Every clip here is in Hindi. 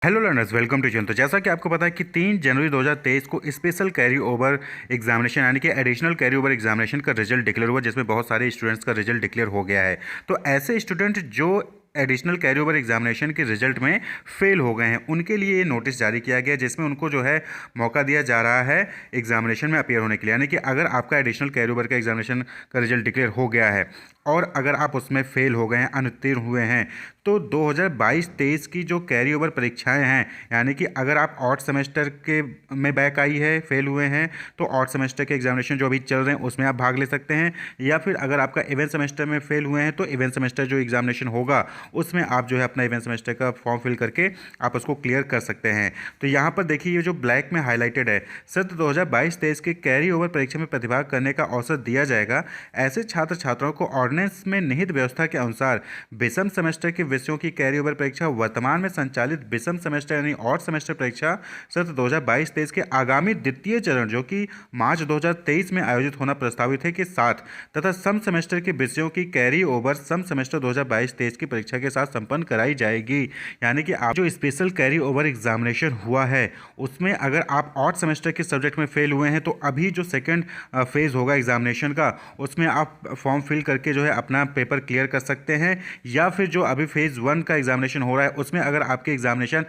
हेलो लर्नर्स, वेलकम टू जन। तो जैसा कि आपको पता है कि 3 जनवरी 2023 को स्पेशल कैरी ओवर एग्जामिनेशन यानी कि एडिशनल कैरी ओवर एग्जामिनेशन का रिजल्ट डिक्लेयर हुआ, जिसमें बहुत सारे स्टूडेंट्स का रिजल्ट डिक्लेयर हो गया है। तो ऐसे स्टूडेंट जो एडिशनल कैरी ओवर एग्जामिनेशन के रिजल्ट में फेल हो गए हैं, उनके लिए ये नोटिस जारी किया गया, जिसमें उनको जो है मौका दिया जा रहा है एग्जामिनेशन में अपीयर होने के लिए। यानी कि अगर आपका एडिशनल कैरी ओवर का एग्जामिनेशन का रिजल्ट डिक्लेयर हो गया है और अगर आप उसमें फेल हो गए हैं, अनुत्तीर्ण हुए हैं, तो 2022-23 की जो कैरी ओवर परीक्षाएं हैं, यानी कि अगर आप ऑड सेमेस्टर के में बैक आई है, फेल हुए हैं, तो ऑड सेमेस्टर के एग्जामिनेशन जो अभी चल रहे हैं उसमें आप भाग ले सकते हैं। या फिर अगर आपका इवेंट सेमेस्टर में फेल हुए हैं, तो इवेंट सेमेस्टर जो एग्जामिनेशन होगा उसमें आप जो है अपना इवेंट सेमेस्टर का फॉर्म फिल करके आप उसको क्लियर कर सकते हैं। तो यहाँ पर देखिए, ये जो ब्लैक में हाईलाइटेड है, सत्र 2022-23 के कैरी ओवर परीक्षा में प्रतिभाग करने का अवसर दिया जाएगा ऐसे छात्र छात्राओं को ऑर्डिनेंस में निहित व्यवस्था के अनुसार विषम सेमेस्टर के विषयों की कैरी ओवर परीक्षा वर्तमान में संचालित विषम सेमेस्टर यानी ऑड सेमेस्टर परीक्षा सत्र 2022-23 के आगामी द्वितीय चरण जो कि मार्च 2023 में आयोजित होना प्रस्तावित है के साथ तथा सम सेमेस्टर के विषयों की कैरी ओवर सम सेमेस्टर 2022-23 की परीक्षा के साथ संपन्न कराई जाएगी। यानी कि आप जो स्पेशल कैरी ओवर एग्जामिनेशन हुआ है उसमें अगर आप ऑड सेमेस्टर के सब्जेक्ट में फेल हुए हैं, तो अभी जो सेकेंड फेज होगा एग्जामिनेशन का, उसमें आप फॉर्म फिल करके जो है अपना पेपर क्लियर कर सकते हैं। या फिर जो अभी फेज़ 1 का एग्जामिनेशन हो रहा है उसमें अगर आपके एग्जामिनेशन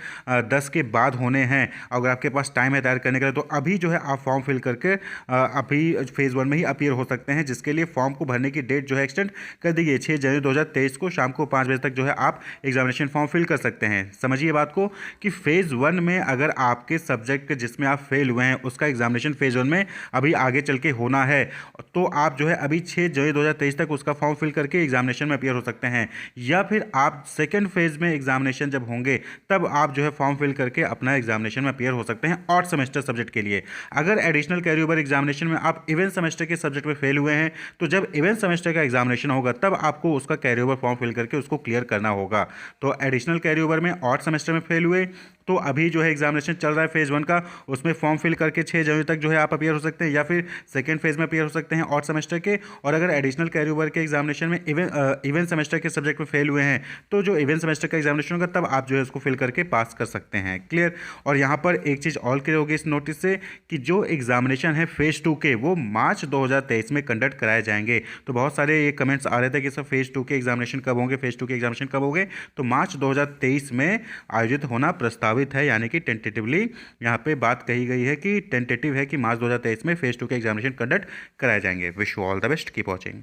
10 के बाद होने हैं, अगर आपके पास टाइम है तैयार करने के लिए, तो अभी जो है आप फॉर्म फिल करके अभी फेज़ 1 में ही अपीयर हो सकते हैं, जिसके लिए फॉर्म को भरने की डेट जो है एक्सटेंड कर दी गई है। 6 जनवरी 2023 को शाम को 5 बजे तक जो है आप एग्जामिनेशन फॉर्म फिल कर सकते हैं। समझिए बात को कि फेज़ 1 में अगर आपके सब्जेक्ट जिसमें आप फेल हुए हैं उसका एग्जामिनेशन फेज़ 1 में अभी आगे चल के होना है, तो आप जो है अभी 6 जनवरी 2023 तक उसका फॉर्म फिल करके एग्जामिनेशन में अपीयर हो सकते हैं। या फिर आप सेकेंड फेज में एग्जामिनेशन जब होंगे तब आप जो है फॉर्म फिल करके अपना एग्जामिनेशन में अपीयर हो सकते हैं ऑड सेमेस्टर सब्जेक्ट के लिए। अगर एडिशनल कैरी ओवर एग्जामिनेशन में आप इवेंट सेमेस्टर के सब्जेक्ट में फेल हुए हैं, तो जब इवेंट सेमेस्टर का एग्जामिनेशन होगा तब आपको उसका कैरी ओवर फॉर्म फिल करके उसको क्लियर करना होगा। तो एडिशनल कैरी ओवर में ऑड सेमेस्टर में फेल हुए तो अभी जो है एग्जामिनेशन चल रहा है फेज़ 1 का, उसमें फॉर्म फिल करके 6 जनवरी तक जो है आप अपीयर हो सकते हैं, या फिर सेकेंड फेज में अपीयर हो सकते हैं ऑड सेमेस्टर के। और अगर एडिशनल कैरी ओवर के एग्जामिनेशन में इवेंट सेमेस्टर के सब्जेक्ट में फेल हुए हैं, तो जो इवेंट सेमेस्टर का एग्जामिनेशन होगा तब आप जो है उसको फिल करके पास कर सकते हैं। क्लियर। और यहाँ पर एक चीज़ और क्लियर होगी इस नोटिस से कि जो एग्जामिनेशन है फेज़ 2 के, वो मार्च 2023 में कंडक्ट कराए जाएंगे। तो बहुत सारे ये कमेंट्स आ रहे थे कि सर फेज़ 2 के एग्जामिनेशन कब होंगे, फेज़ 2 के एग्जामिनेशन कब होंगे, तो मार्च 2023 में आयोजित होना प्रस्तावित है। यानी कि टेंटेटिवली यहाँ पे बात कही गई है कि टेंटेटिव है कि मार्च 2023 में फेज़ 2 के एग्जामिनेशन कंडक्ट कराए जाएंगे। Wish you all the best, keep watching.